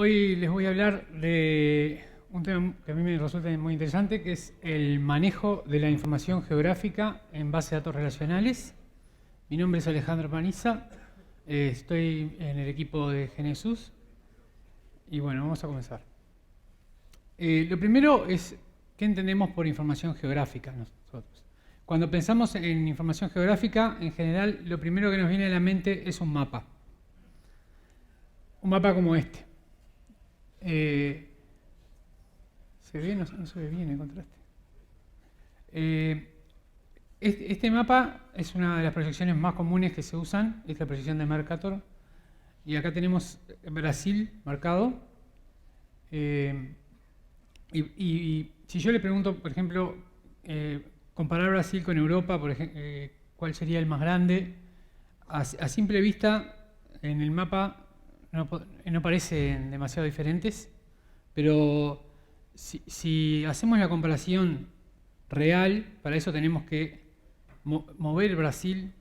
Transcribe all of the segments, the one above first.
Hoy les voy a hablar de un tema que a mí me resulta muy interesante, que es el manejo de la información geográfica en base a datos relacionales. Mi nombre es Alejandro Paniza, estoy en el equipo de Genesus y bueno, vamos a comenzar. Lo primero es, ¿qué entendemos por información geográfica nosotros? Cuando pensamos en información geográfica, en general, lo primero que nos viene a la mente es un mapa. Un mapa como este. ¿Se ve? No se ve bien el contraste. Este mapa es una de las proyecciones más comunes que se usan, es la proyección de Mercator. Y acá tenemos Brasil marcado. Y si yo le pregunto, por ejemplo, comparar Brasil con Europa, por ejemplo, ¿cuál sería el más grande? A simple vista, en el mapa no parecen demasiado diferentes, pero si hacemos la comparación real, para eso tenemos que mover Brasil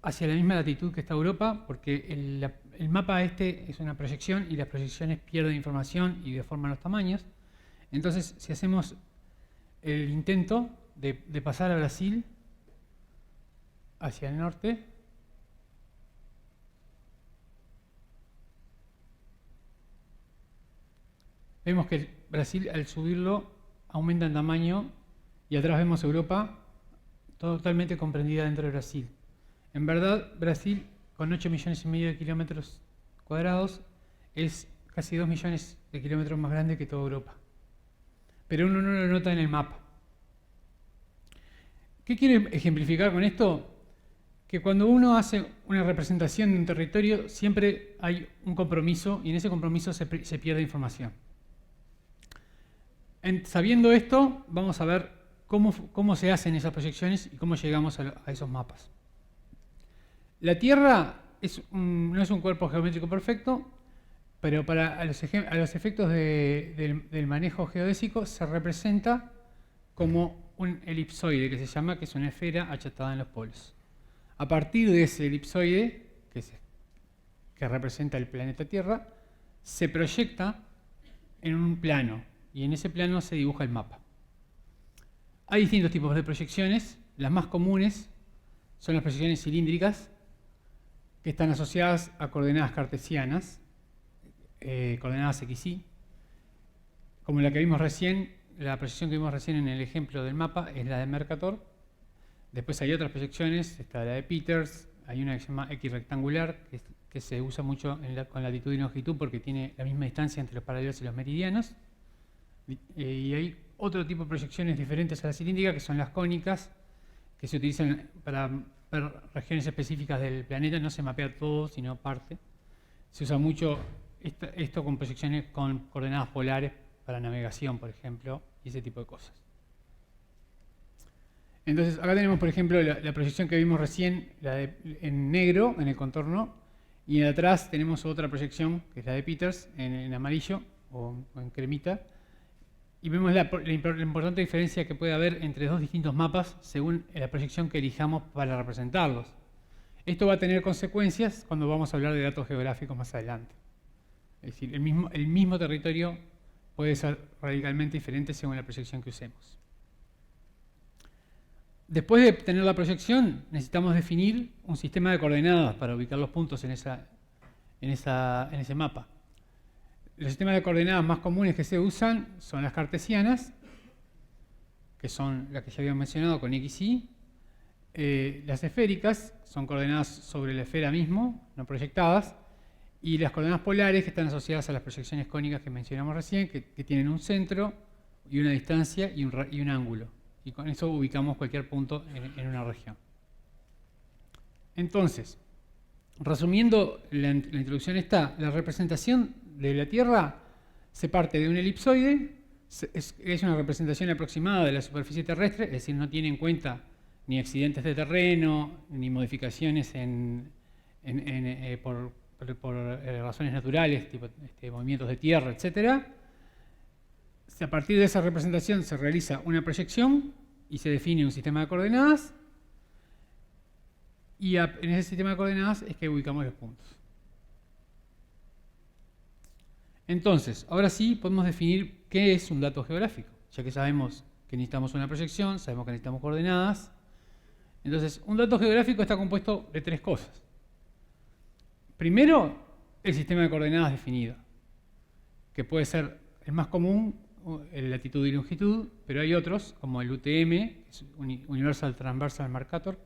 hacia la misma latitud que está Europa, porque el mapa este es una proyección y las proyecciones pierden información y deforman los tamaños. Entonces, si hacemos el intento de pasar a Brasil hacia el norte, vemos que Brasil, al subirlo, aumenta en tamaño y atrás vemos Europa totalmente comprendida dentro de Brasil. En verdad, Brasil, con 8 millones y medio de kilómetros cuadrados, es casi 2 millones de kilómetros más grande que toda Europa. Pero uno no lo nota en el mapa. ¿Qué quiere ejemplificar con esto? Que cuando uno hace una representación de un territorio, siempre hay un compromiso y en ese compromiso se pierde información. Sabiendo esto, vamos a ver cómo se hacen esas proyecciones y cómo llegamos a esos mapas. La Tierra no es un cuerpo geométrico perfecto, pero a los efectos del manejo geodésico se representa como un elipsoide, que se llama, que es una esfera achatada en los polos. A partir de ese elipsoide, que representa el planeta Tierra, se proyecta en un plano, y en ese plano se dibuja el mapa. Hay distintos tipos de proyecciones. Las más comunes son las proyecciones cilíndricas, que están asociadas a coordenadas cartesianas, coordenadas XY, como la que vimos recién. La proyección que vimos recién en el ejemplo del mapa es la de Mercator. Después hay otras proyecciones, está la de Peters, hay una que se llama X rectangular, que se usa mucho con latitud y longitud porque tiene la misma distancia entre los paralelos y los meridianos. Y hay otro tipo de proyecciones diferentes a la cilíndrica, que son las cónicas, que se utilizan para ver regiones específicas del planeta. No se mapea todo, sino parte. Se usa mucho esto con proyecciones con coordenadas polares para navegación, por ejemplo, y ese tipo de cosas. Entonces, acá tenemos, por ejemplo, la proyección que vimos recién, en negro, en el contorno, y atrás tenemos otra proyección, que es la de Peters, en amarillo o en cremita. Y vemos la importante diferencia que puede haber entre dos distintos mapas según la proyección que elijamos para representarlos. Esto va a tener consecuencias cuando vamos a hablar de datos geográficos más adelante. Es decir, el mismo territorio puede ser radicalmente diferente según la proyección que usemos. Después de tener la proyección, necesitamos definir un sistema de coordenadas para ubicar los puntos en ese mapa. Los sistemas de coordenadas más comunes que se usan son las cartesianas, que son las que ya habíamos mencionado con X y Y. Las esféricas son coordenadas sobre la esfera mismo, no proyectadas. Y las coordenadas polares, que están asociadas a las proyecciones cónicas que mencionamos recién, que tienen un centro y una distancia y un ángulo. Y con eso ubicamos cualquier punto en una región. Entonces, resumiendo la introducción está, la representación de la Tierra se parte de un elipsoide, es una representación aproximada de la superficie terrestre, es decir, no tiene en cuenta ni accidentes de terreno, ni modificaciones por razones naturales, tipo movimientos de tierra, etc. A partir de esa representación se realiza una proyección y se define un sistema de coordenadas. Y en ese sistema de coordenadas es que ubicamos los puntos. Entonces, ahora sí podemos definir qué es un dato geográfico, ya que sabemos que necesitamos una proyección, sabemos que necesitamos coordenadas. Entonces, un dato geográfico está compuesto de tres cosas. Primero, el sistema de coordenadas definido, que puede ser el más común, el latitud y longitud, pero hay otros, como el UTM, que es Universal Transversal Mercator,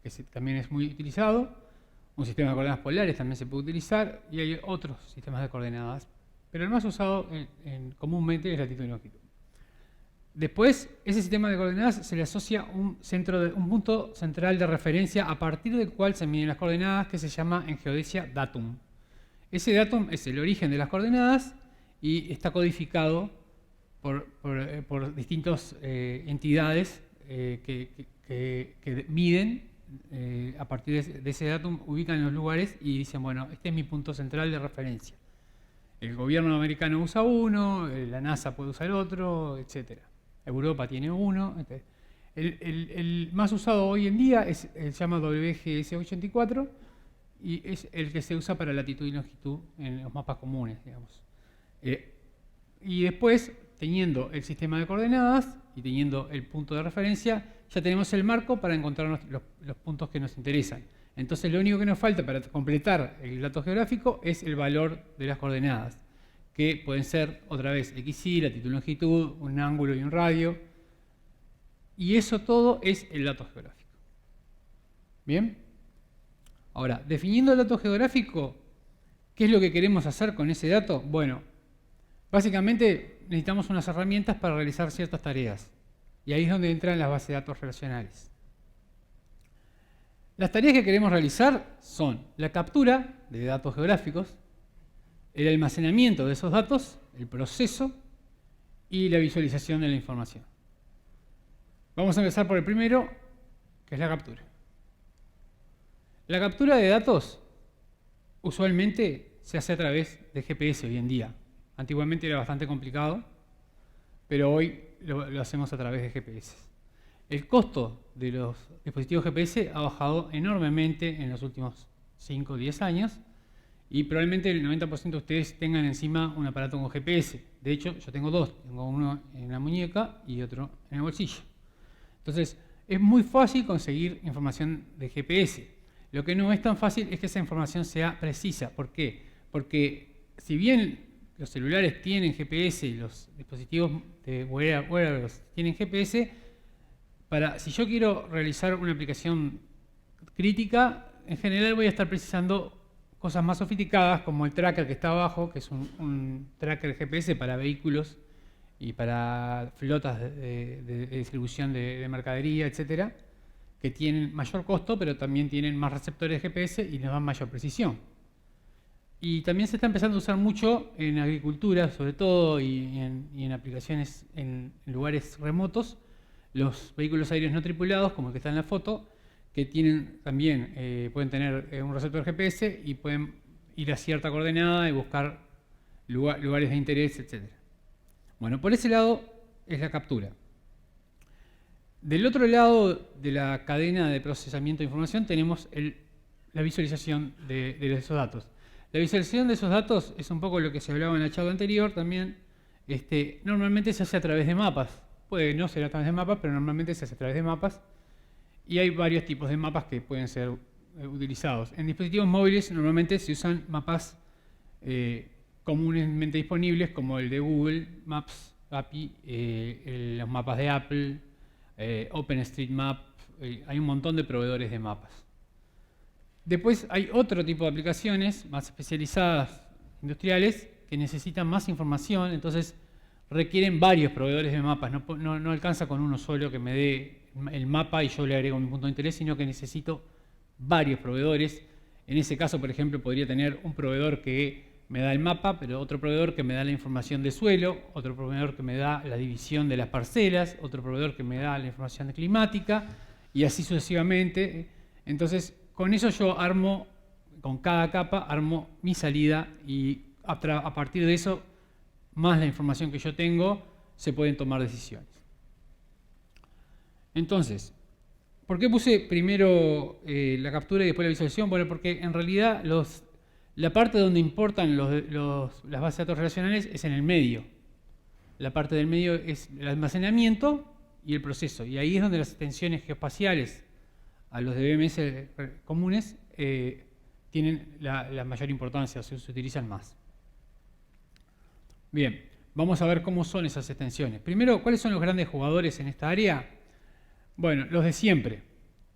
que también es muy utilizado. Un sistema de coordenadas polares también se puede utilizar, y hay otros sistemas de coordenadas, pero el más usado comúnmente es latitud y longitud. Después, ese sistema de coordenadas se le asocia un punto central de referencia a partir del cual se miden las coordenadas, que se llama en geodesia datum. Ese datum es el origen de las coordenadas y está codificado por distintas entidades que miden a partir de ese datum, ubican los lugares y dicen, bueno, este es mi punto central de referencia. El gobierno americano usa uno, la NASA puede usar otro, etc. Europa tiene uno. El más usado hoy en día se llama WGS 84 y es el que se usa para latitud y longitud en los mapas comunes, digamos. Y después, teniendo el sistema de coordenadas y teniendo el punto de referencia, ya tenemos el marco para encontrar los puntos que nos interesan. Entonces, lo único que nos falta para completar el dato geográfico es el valor de las coordenadas, que pueden ser, otra vez, XY, latitud y longitud, un ángulo y un radio. Y eso todo es el dato geográfico. ¿Bien? Ahora, definiendo el dato geográfico, ¿qué es lo que queremos hacer con ese dato? Bueno, básicamente necesitamos unas herramientas para realizar ciertas tareas. Y ahí es donde entran las bases de datos relacionales. Las tareas que queremos realizar son la captura de datos geográficos, el almacenamiento de esos datos, el proceso y la visualización de la información. Vamos a empezar por el primero, que es la captura. La captura de datos usualmente se hace a través de GPS hoy en día. Antiguamente era bastante complicado, pero hoy lo hacemos a través de GPS. El costo de los dispositivos GPS ha bajado enormemente en los últimos 5 o 10 años y probablemente el 90% de ustedes tengan encima un aparato con GPS. De hecho, yo tengo dos. Tengo uno en la muñeca y otro en el bolsillo. Entonces, es muy fácil conseguir información de GPS. Lo que no es tan fácil es que esa información sea precisa. ¿Por qué? Porque si bien los celulares tienen GPS y los dispositivos de wearables tienen GPS, si yo quiero realizar una aplicación crítica, en general voy a estar precisando cosas más sofisticadas como el tracker que está abajo, que es un tracker GPS para vehículos y para flotas de distribución de mercadería, etcétera, que tienen mayor costo, pero también tienen más receptores de GPS y nos dan mayor precisión. Y también se está empezando a usar mucho en agricultura, sobre todo, y en aplicaciones en lugares remotos, los vehículos aéreos no tripulados, como el que está en la foto, que tienen también, pueden tener un receptor GPS y pueden ir a cierta coordenada y buscar lugares de interés, etc. Bueno, por ese lado es la captura. Del otro lado de la cadena de procesamiento de información tenemos la visualización de esos datos. La visualización de esos datos es un poco lo que se hablaba en la charla anterior también. Normalmente se hace a través de mapas. Puede no ser a través de mapas, pero normalmente se hace a través de mapas. Y hay varios tipos de mapas que pueden ser utilizados. En dispositivos móviles normalmente se usan mapas comúnmente disponibles, como el de Google Maps API, los mapas de Apple, OpenStreetMap. Hay un montón de proveedores de mapas. Después hay otro tipo de aplicaciones más especializadas, industriales, que necesitan más información, entonces requieren varios proveedores de mapas. No alcanza con uno solo que me dé el mapa y yo le agrego mi punto de interés, sino que necesito varios proveedores. En ese caso, por ejemplo, podría tener un proveedor que me da el mapa, pero otro proveedor que me da la información de suelo, otro proveedor que me da la división de las parcelas, otro proveedor que me da la información climática, y así sucesivamente. Entonces, con eso yo armo, con cada capa, armo mi salida y a partir de eso, más la información que yo tengo, se pueden tomar decisiones. Entonces, ¿por qué puse primero la captura y después la visualización? Bueno, porque en realidad La parte donde importan las bases de datos relacionales es en el medio. La parte del medio es el almacenamiento y el proceso. Y ahí es donde las extensiones geoespaciales a los DBMS comunes tienen la mayor importancia, o sea, se utilizan más. Bien, vamos a ver cómo son esas extensiones. Primero, ¿cuáles son los grandes jugadores en esta área? Bueno, los de siempre.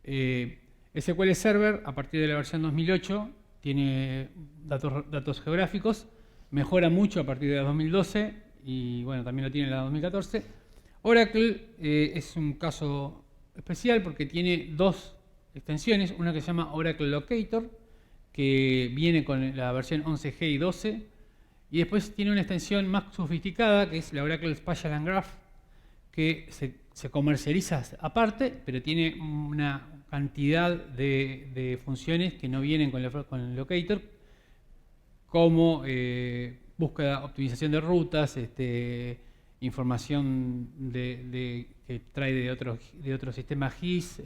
SQL Server, a partir de la versión 2008, tiene datos geográficos, mejora mucho a partir de la 2012 y bueno, también lo tiene en la 2014. Oracle es un caso especial porque tiene dos extensiones, una que se llama Oracle Locator, que viene con la versión 11G y 12, y después tiene una extensión más sofisticada que es la Oracle Spatial and Graph, que se comercializa aparte, pero tiene una cantidad de funciones que no vienen con el Locator, como búsqueda, optimización de rutas, información que trae de otros sistemas GIS,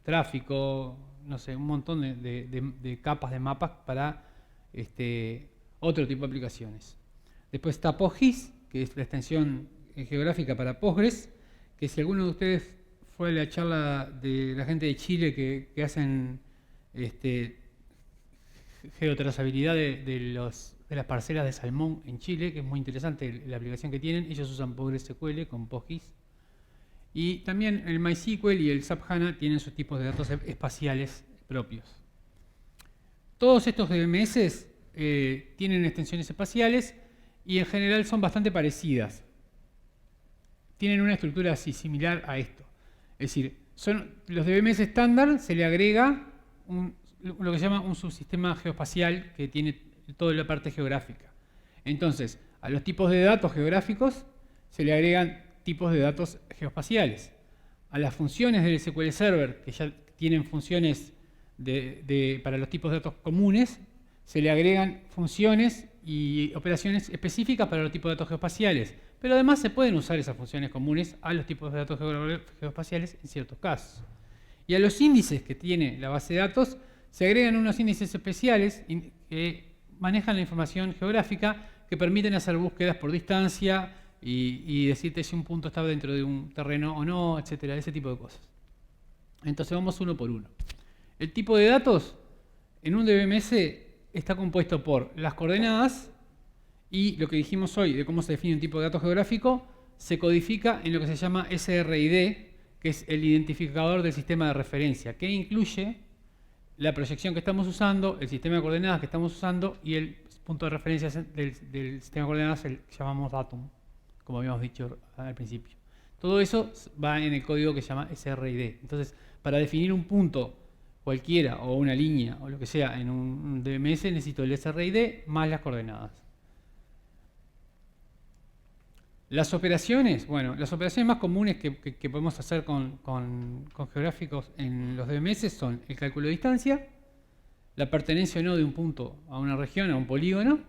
tráfico, no sé, un montón de capas de mapas para otro tipo de aplicaciones. Después está PostGIS, que es la extensión geográfica para Postgres, que si alguno de ustedes fue a la charla de la gente de Chile que hacen geotrazabilidad de las parcelas de salmón en Chile, que es muy interesante la aplicación que tienen, ellos usan PostgreSQL con PostGIS. Y también el MySQL y el SAP HANA tienen sus tipos de datos espaciales propios. Todos estos DBMS tienen extensiones espaciales y en general son bastante parecidas. Tienen una estructura así, similar a esto. Es decir, los DBMS estándar se le agrega lo que se llama un subsistema geoespacial que tiene toda la parte geográfica. Entonces, a los tipos de datos geográficos se le agregan tipos de datos geoespaciales. A las funciones del SQL Server, que ya tienen funciones para los tipos de datos comunes, se le agregan funciones y operaciones específicas para los tipos de datos geoespaciales. Pero además se pueden usar esas funciones comunes a los tipos de datos geoespaciales en ciertos casos. Y a los índices que tiene la base de datos se agregan unos índices especiales que manejan la información geográfica, que permiten hacer búsquedas por distancia y decirte si un punto está dentro de un terreno o no, etcétera, ese tipo de cosas. Entonces vamos uno por uno. El tipo de datos en un DBMS está compuesto por las coordenadas y lo que dijimos hoy de cómo se define un tipo de dato geográfico se codifica en lo que se llama SRID, que es el identificador del sistema de referencia, que incluye la proyección que estamos usando, el sistema de coordenadas que estamos usando y el punto de referencia del sistema de coordenadas, el que llamamos datum, como habíamos dicho al principio. Todo eso va en el código que se llama SRID. Entonces, para definir un punto cualquiera o una línea o lo que sea en un DBMS necesito el SRID más las coordenadas. Las operaciones, bueno, las operaciones más comunes que podemos hacer con geográficos en los DBMS son el cálculo de distancia, la pertenencia o no de un punto a una región, a un polígono,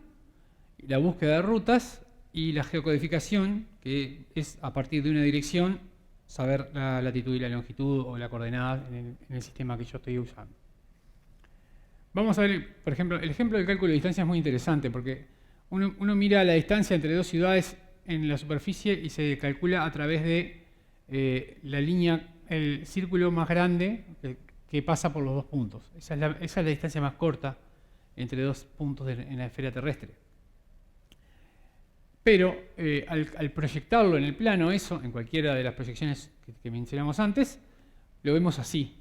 la búsqueda de rutas y la geocodificación, que es a partir de una dirección saber la latitud y la longitud o la coordenada en el sistema que yo estoy usando. Vamos a ver, por ejemplo, el ejemplo del cálculo de distancia es muy interesante porque uno mira la distancia entre dos ciudades en la superficie y se calcula a través de la línea, el círculo más grande que pasa por los dos puntos. Esa es la distancia más corta entre dos puntos en la esfera terrestre. Pero al proyectarlo en el plano, eso, en cualquiera de las proyecciones que mencionamos antes, lo vemos así.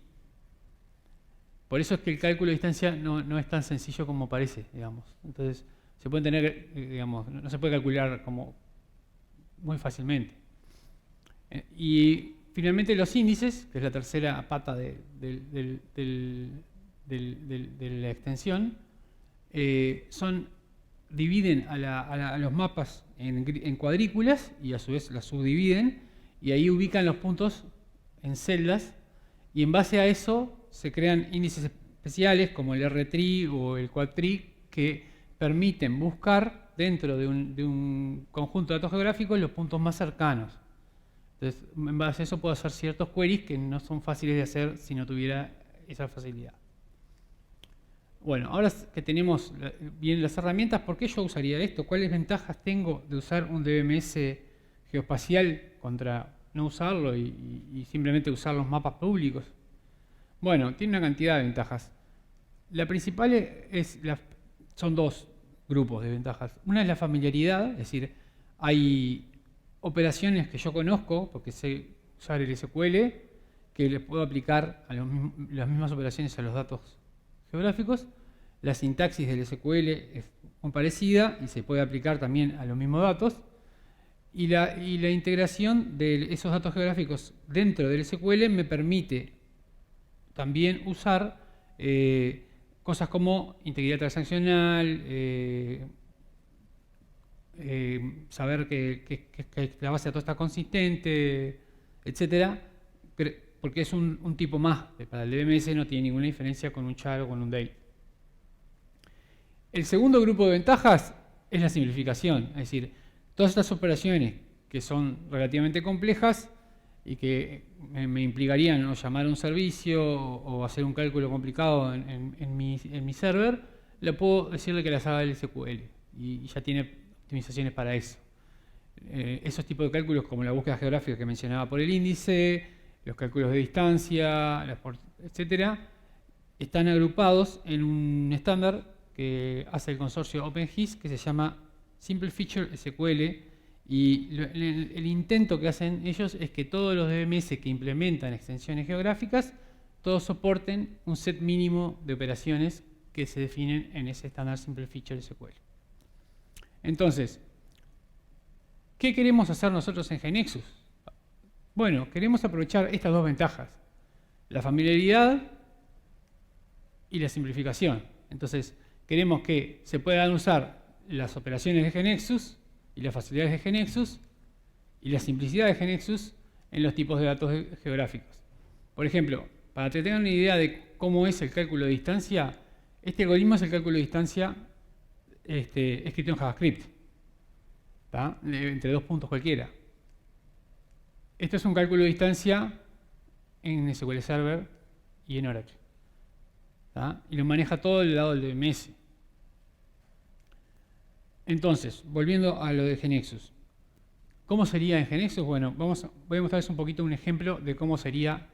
Por eso es que el cálculo de distancia no es tan sencillo como parece, digamos. Entonces, se puede tener, digamos, no se puede calcular como muy fácilmente. Y finalmente los índices, que es la tercera pata de la extensión, dividen a los mapas en cuadrículas y a su vez las subdividen y ahí ubican los puntos en celdas y en base a eso se crean índices especiales como el R-tree o el quad-tree que permiten buscar dentro de un conjunto de datos geográficos los puntos más cercanos. Entonces, en base a eso puedo hacer ciertos queries que no son fáciles de hacer si no tuviera esa facilidad. Bueno, ahora que tenemos bien las herramientas, ¿por qué yo usaría esto? ¿Cuáles ventajas tengo de usar un DBMS geoespacial contra no usarlo y simplemente usar los mapas públicos? Bueno, tiene una cantidad de ventajas. La principal son dos grupos de ventajas. Una es la familiaridad, es decir, hay operaciones que yo conozco, porque sé usar el SQL, que les puedo aplicar las mismas operaciones a los datos geográficos. La sintaxis del SQL es muy parecida y se puede aplicar también a los mismos datos. Y la integración de esos datos geográficos dentro del SQL me permite también usar cosas como integridad transaccional, saber que la base de datos está consistente, etcétera, porque es un tipo más. Para el DBMS no tiene ninguna diferencia con un char o con un date. El segundo grupo de ventajas es la simplificación, es decir, todas estas operaciones que son relativamente complejas y que me implicarían ¿no? llamar a un servicio o hacer un cálculo complicado en mi server, le puedo decirle que las haga el SQL y ya tiene optimizaciones para eso. Esos tipos de cálculos como la búsqueda geográfica que mencionaba por el índice, los cálculos de distancia, etcétera, están agrupados en un estándar que hace el consorcio OpenGIS que se llama Simple Feature SQL, y el intento que hacen ellos es que todos los DBMS que implementan extensiones geográficas todos soporten un set mínimo de operaciones que se definen en ese estándar Simple Feature SQL. Entonces, ¿qué queremos hacer nosotros en GeneXus? Bueno, queremos aprovechar estas dos ventajas, la familiaridad y la simplificación. Entonces, queremos que se puedan usar las operaciones de GeneXus y las facilidades de GeneXus y la simplicidad de GeneXus en los tipos de datos geográficos. Por ejemplo, para que tengan una idea de cómo es el cálculo de distancia, este algoritmo es el cálculo de distancia escrito en JavaScript, entre dos puntos cualquiera. Esto es un cálculo de distancia en SQL Server y en Oracle. Y lo maneja todo el lado del DBMS. Entonces, volviendo a lo de GeneXus. ¿Cómo sería en GeneXus? Bueno, voy a mostrarles un poquito un ejemplo de cómo sería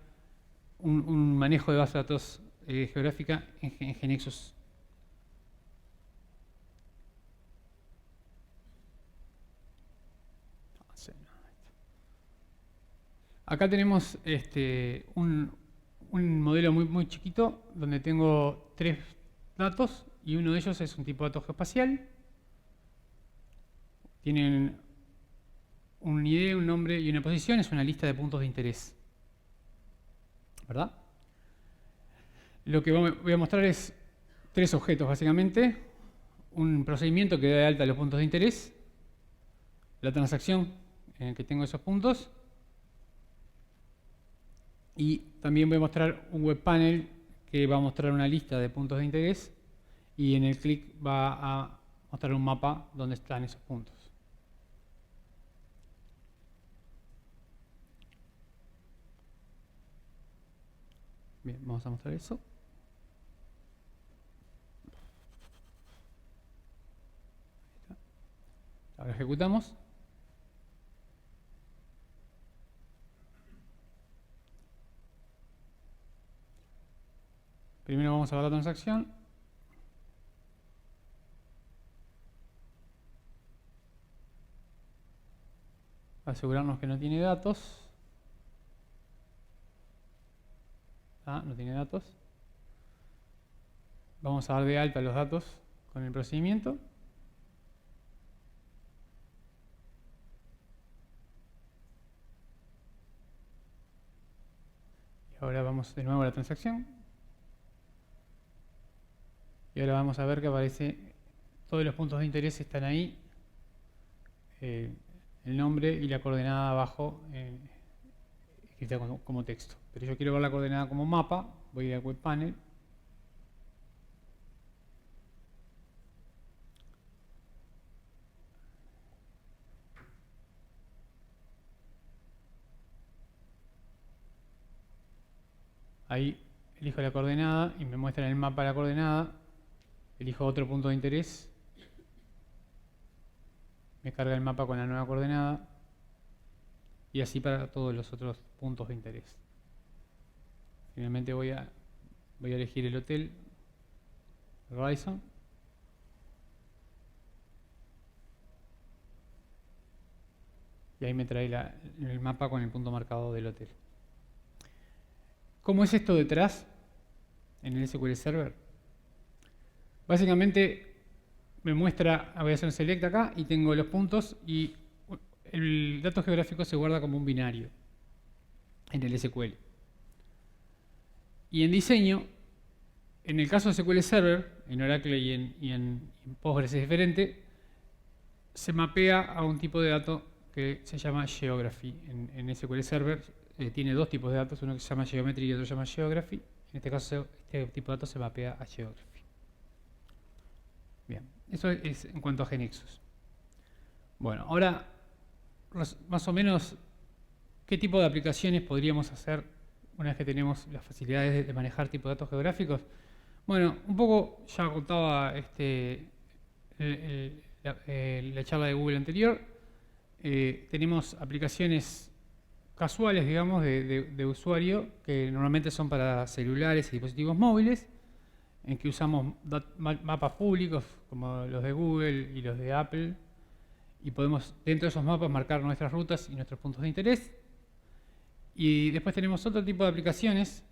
un manejo de base de datos geográfica en GeneXus. Acá tenemos un modelo muy chiquito donde tengo 3 datos y uno de ellos es un tipo de dato geoespacial. Tienen un ID, un nombre y una posición, es una lista de puntos de interés. ¿Verdad? Lo que voy a mostrar es 3 objetos básicamente. Un procedimiento que da de alta los puntos de interés, la transacción en la que tengo esos puntos, y también voy a mostrar un web panel que va a mostrar una lista de puntos de interés y en el clic va a mostrar un mapa donde están esos puntos. Bien, vamos a mostrar eso. Ahora ejecutamos. Primero vamos a ver la transacción. Asegurarnos que no tiene datos. No tiene datos. Vamos a dar de alta los datos con el procedimiento. Y ahora vamos de nuevo a la transacción. Y ahora vamos a ver que aparece, todos los puntos de interés están ahí. El nombre y la coordenada abajo escrita como texto. Pero yo quiero ver la coordenada como mapa, voy a ir al web panel. Ahí elijo la coordenada y me muestra en el mapa la coordenada elijo otro punto de interés, me carga el mapa con la nueva coordenada, y así para todos los otros puntos de interés. Finalmente voy a elegir el hotel Radisson. Y ahí me trae el mapa con el punto marcado del hotel. ¿Cómo es esto detrás en el SQL Server? Básicamente me muestra, voy a hacer un select acá y tengo los puntos y el dato geográfico se guarda como un binario en el SQL. Y en diseño, en el caso de SQL Server, en Oracle y en Postgres es diferente, se mapea a un tipo de dato que se llama Geography. En SQL Server tiene dos tipos de datos, uno que se llama Geometry y otro que se llama Geography. En este caso, este tipo de datos se mapea a Geography. Bien, eso es en cuanto a GeneXus. Bueno, ahora, más o menos, ¿qué tipo de aplicaciones podríamos hacer una vez que tenemos las facilidades de manejar tipos de datos geográficos? Bueno, un poco ya contaba la charla de Google anterior. Tenemos aplicaciones casuales, digamos, de usuario, que normalmente son para celulares y dispositivos móviles, en que usamos mapas públicos como los de Google y los de Apple, y podemos dentro de esos mapas marcar nuestras rutas y nuestros puntos de interés. Y después tenemos otro tipo de aplicaciones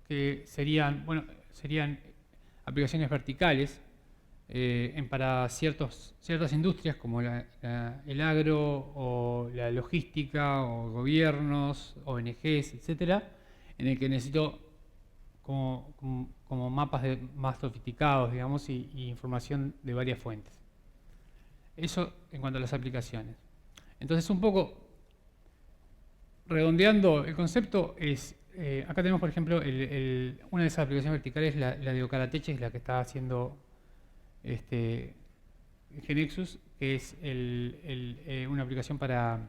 que serían aplicaciones verticales para ciertas industrias como el agro o la logística o gobiernos, ONGs, etcétera, en el que necesito como mapas más sofisticados, digamos, y información de varias fuentes. Eso en cuanto a las aplicaciones. Entonces, un poco redondeando el concepto, acá tenemos, por ejemplo, una de esas aplicaciones verticales, la de Ocarateche, es la que está haciendo GeneXus, que es una aplicación para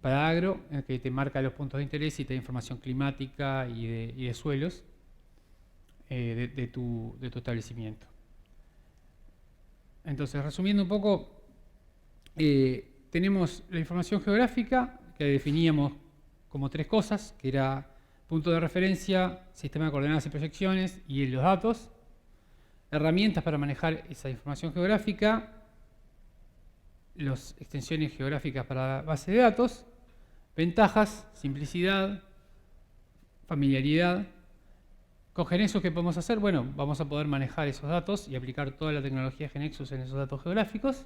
agro, en que te marca los puntos de interés y te da información climática y de suelos de tu establecimiento. Entonces, resumiendo un poco, tenemos la información geográfica, que definíamos como tres cosas, que era punto de referencia, sistema de coordenadas y proyecciones y los datos, herramientas para manejar esa información geográfica, las extensiones geográficas para base de datos, ventajas, simplicidad, familiaridad. Con GeneXus, ¿qué podemos hacer? Bueno, vamos a poder manejar esos datos y aplicar toda la tecnología de GeneXus en esos datos geográficos.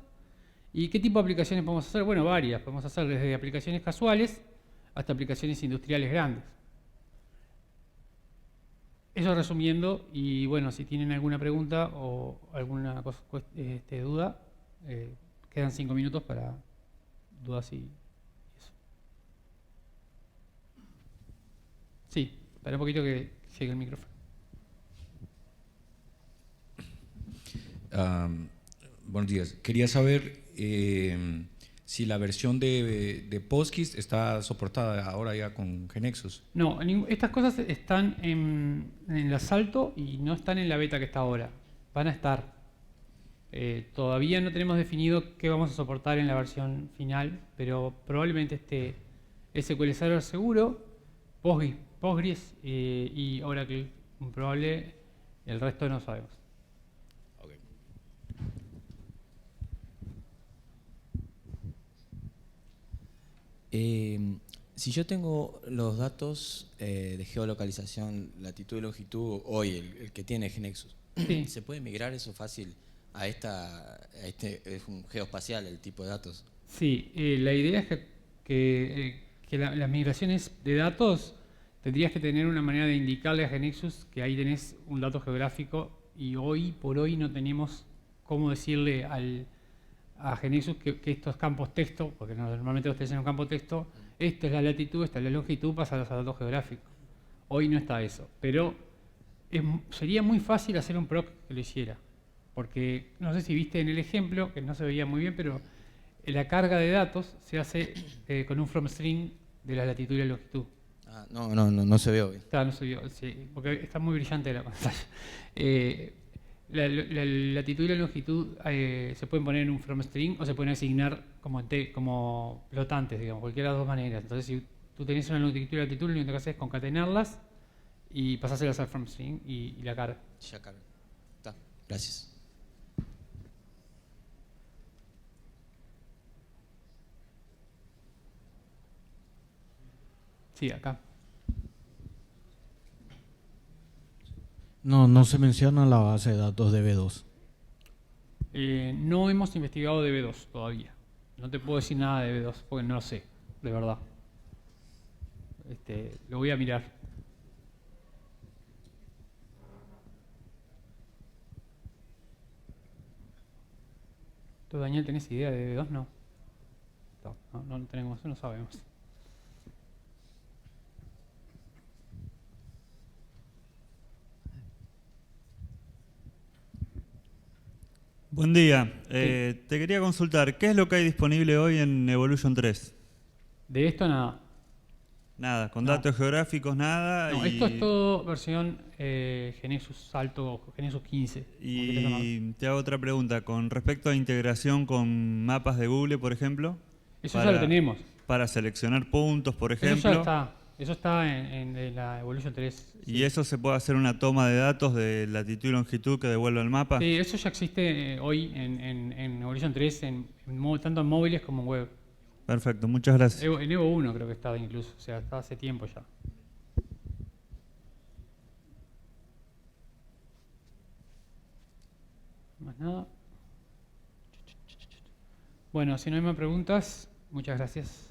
¿Y qué tipo de aplicaciones podemos hacer? Bueno, varias. Podemos hacer desde aplicaciones casuales hasta aplicaciones industriales grandes. Eso resumiendo, y bueno, si tienen alguna pregunta o alguna duda, quedan 5 minutos para dudas y eso. Sí, espera un poquito que llegue el micrófono. Buenos días. Quería saber si la versión de PostGIS está soportada ahora ya con GeneXus. No, estas cosas están en el asalto y no están en la beta que está ahora. Van a estar. Todavía no tenemos definido qué vamos a soportar en la versión final, pero probablemente esté SQL Server seguro, Postgres y Oracle probable, el resto no sabemos. Si yo tengo los datos de geolocalización, latitud y longitud, hoy el que tiene GeneXus, Sí. ¿se puede migrar eso fácil a este es un geoespacial el tipo de datos? Sí, la idea es que las migraciones de datos tendrías que tener una manera de indicarle a GeneXus que ahí tenés un dato geográfico, y hoy por hoy no tenemos cómo decirle a GeneXus que estos campos texto, porque normalmente los tenés en un campo texto, esta es la latitud, esta es la longitud, pasados a datos geográficos. Hoy no está eso, pero sería muy fácil hacer un proc que lo hiciera, porque no sé si viste en el ejemplo, que no se veía muy bien, pero la carga de datos se hace con un from string de la latitud y la longitud. No se ve hoy. No se vio, sí, porque está muy brillante la pantalla. La latitud y la longitud se pueden poner en un from string o se pueden asignar como flotantes, digamos, cualquiera de las dos maneras. Entonces, si tú tenés una longitud y latitud, lo único que haces es concatenarlas y pasárselas al from string y la carga. Ya cargo. Está. Gracias. Sí, acá. No se menciona la base de datos de B2. No hemos investigado de B2 todavía. No te puedo decir nada de B2 porque no lo sé, de verdad. Lo voy a mirar. ¿Tú, Daniel, tenés idea de B2? No. No tenemos, no sabemos. Buen día. Te quería consultar, ¿qué es lo que hay disponible hoy en Evolution 3? De esto nada. Nada, con No. datos geográficos nada. No, y, esto es todo versión Genesis Alto, Genesis 15. como quieras llamarlo. Y te hago otra pregunta, con respecto a integración con mapas de Google, por ejemplo. Eso ya lo tenemos. Para seleccionar puntos, por Eso ejemplo. ya está. Eso está en la Evolution 3. ¿Y eso se puede hacer una toma de datos de latitud y longitud que devuelva el mapa? Sí, eso ya existe hoy en Evolution 3, tanto en móviles como en web. Perfecto, muchas gracias. En Evo 1 creo que estaba incluso, o sea, está hace tiempo ya. Más nada. Bueno, si no hay más preguntas, muchas gracias.